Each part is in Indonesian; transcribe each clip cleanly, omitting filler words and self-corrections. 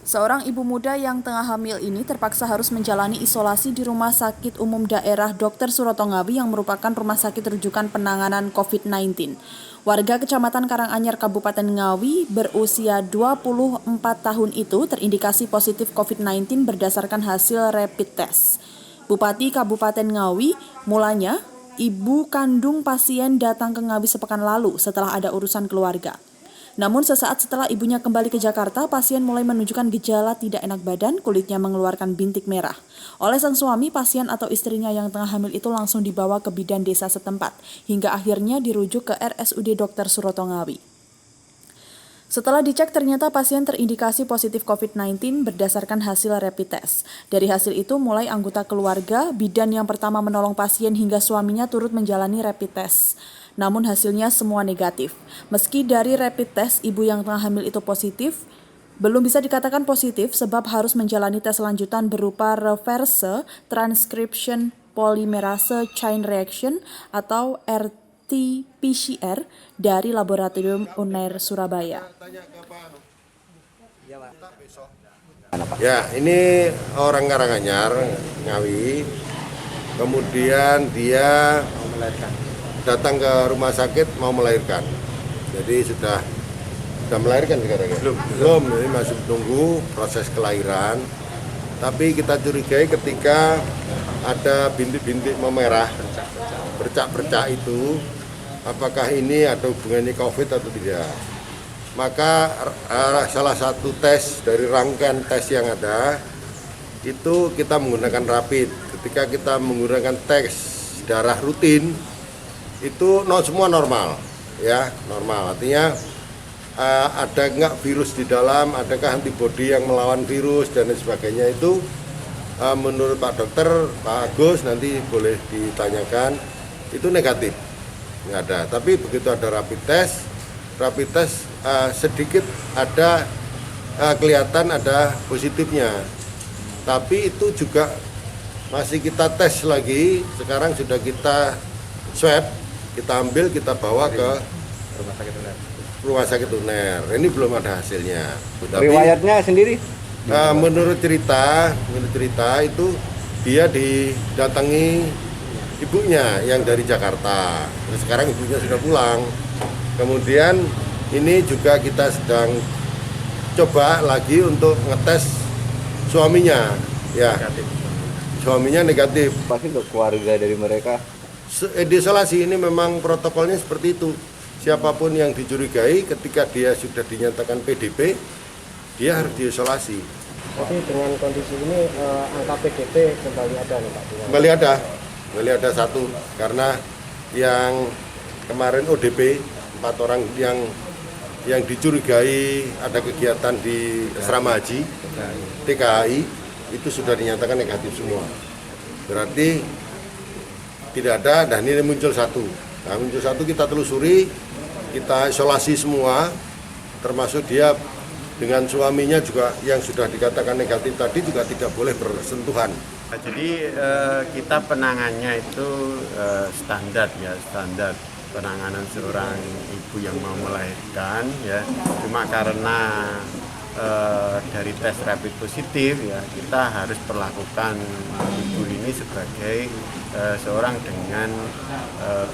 Seorang ibu muda yang tengah hamil ini terpaksa harus menjalani isolasi di Rumah Sakit Umum Daerah Dr. Suroto Ngawi yang merupakan rumah sakit rujukan penanganan COVID-19. Warga Kecamatan Karanganyar, Kabupaten Ngawi berusia 24 tahun itu terindikasi positif COVID-19 berdasarkan hasil rapid test. Bupati Kabupaten Ngawi, mulanya ibu kandung pasien datang ke Ngawi sepekan lalu setelah ada urusan keluarga. Namun sesaat setelah ibunya kembali ke Jakarta, pasien mulai menunjukkan gejala tidak enak badan, kulitnya mengeluarkan bintik merah. Oleh sang suami, pasien atau istrinya yang tengah hamil itu langsung dibawa ke bidan desa setempat, hingga akhirnya dirujuk ke RSUD Dr. Suroto Ngawi. Setelah dicek, ternyata pasien terindikasi positif COVID-19 berdasarkan hasil rapid test. Dari hasil itu, mulai anggota keluarga, bidan yang pertama menolong pasien hingga suaminya turut menjalani rapid test. Namun hasilnya semua negatif. Meski dari rapid test, ibu yang tengah hamil itu positif, belum bisa dikatakan positif sebab harus menjalani tes lanjutan berupa reverse transcription polymerase chain reaction atau RT-PCR dari Laboratorium Unair Surabaya. Ya, ini orang Karanganyar, Ngawi. Kemudian dia datang ke rumah sakit mau melahirkan. Jadi sudah melahirkan sekarang ya? Belum, ini masih tunggu proses kelahiran. Tapi kita curigai ketika ada bintik-bintik memerah, bercak-bercak itu, apakah ini ada hubungannya COVID atau tidak. Maka salah satu tes dari rangkaian tes yang ada, itu kita menggunakan rapid. Ketika kita menggunakan tes darah rutin, itu semua normal, ya normal. Artinya ada nggak virus di dalam, adakah antibodi yang melawan virus dan lain sebagainya itu menurut Pak Dokter, Pak Agus nanti boleh ditanyakan, itu negatif, nggak ada. Tapi begitu ada rapid test sedikit ada kelihatan ada positifnya. Tapi itu juga masih kita tes lagi, sekarang sudah kita swab, kita ambil, kita bawa ke rumah sakit Unair. Ini belum ada hasilnya. Tapi, riwayatnya sendiri? Menurut cerita itu dia didatangi ibunya yang dari Jakarta. Sekarang ibunya sudah pulang. Kemudian ini juga kita sedang coba lagi untuk ngetes suaminya. Ya, suaminya negatif. Pasti untuk keluarga dari mereka. Isolasi ini memang protokolnya seperti itu. Siapapun yang dicurigai ketika dia sudah dinyatakan PDP, dia harus diisolasi. Jadi dengan kondisi ini angka PDP kembali ada nih Pak? Kembali ada satu, karena yang kemarin ODP 4 orang yang dicurigai ada kegiatan di asrama haji TKHI itu sudah dinyatakan negatif semua. Berarti tidak ada, dan ini muncul satu. Nah, muncul satu kita telusuri, kita isolasi semua, termasuk dia dengan suaminya juga yang sudah dikatakan negatif tadi juga tidak boleh bersentuhan. Jadi kita penangannya itu standar penanganan seorang ibu yang mau melahirkan ya. Cuma karena dari tes rapid positif ya, kita harus perlakukan ibu ini sebagai seorang dengan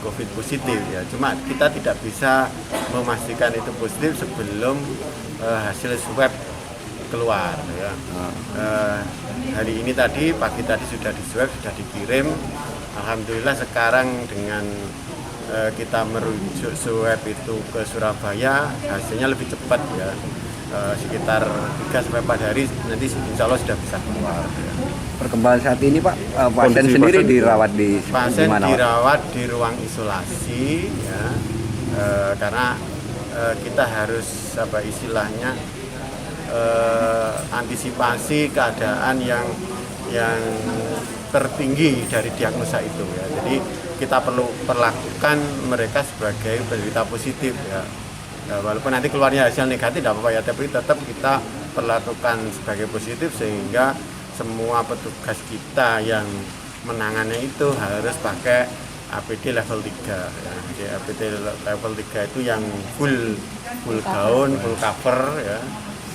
COVID positif ya. Cuma kita tidak bisa memastikan itu positif sebelum hasil swab keluar ya. Hari ini pagi tadi sudah di swab, sudah dikirim. Alhamdulillah sekarang dengan kita merujuk swab itu ke Surabaya, hasilnya lebih cepat ya. Sekitar 3-4 hari nanti insya Allah sudah bisa keluar ya. Perkembangan saat ini Pak, pasien sendiri dirawat di pasien mana? Dirawat di ruang isolasi ya, karena kita harus istilahnya antisipasi keadaan yang tertinggi dari diagnosa itu ya. Jadi kita perlu perlakukan mereka sebagai penderita positif ya. Walaupun nanti keluarnya hasil negatif tidak apa-apa ya, tapi tetap kita perlakukan sebagai positif sehingga semua petugas kita yang menangannya itu harus pakai APD level 3 ya. Jadi APD level 3 itu yang full gaun, full cover ya,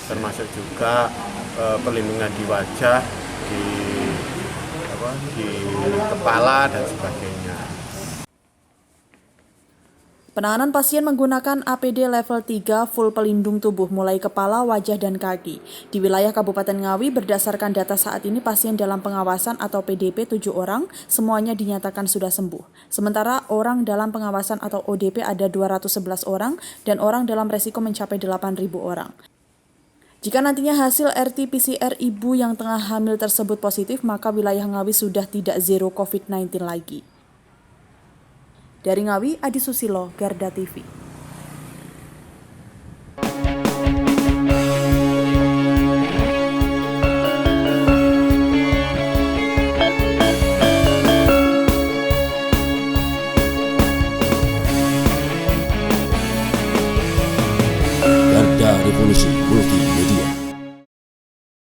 termasuk juga perlindungan di wajah, di kepala dan sebagainya. Penanganan pasien menggunakan APD level 3 full pelindung tubuh mulai kepala, wajah, dan kaki. Di wilayah Kabupaten Ngawi berdasarkan data saat ini pasien dalam pengawasan atau PDP 7 orang, semuanya dinyatakan sudah sembuh. Sementara orang dalam pengawasan atau ODP ada 211 orang dan orang dalam resiko mencapai 8.000 orang. Jika nantinya hasil RT-PCR ibu yang tengah hamil tersebut positif, maka wilayah Ngawi sudah tidak zero COVID-19 lagi. Dari Ngawi, Adi Susilo, Garda TV. Garda Revolusi Multi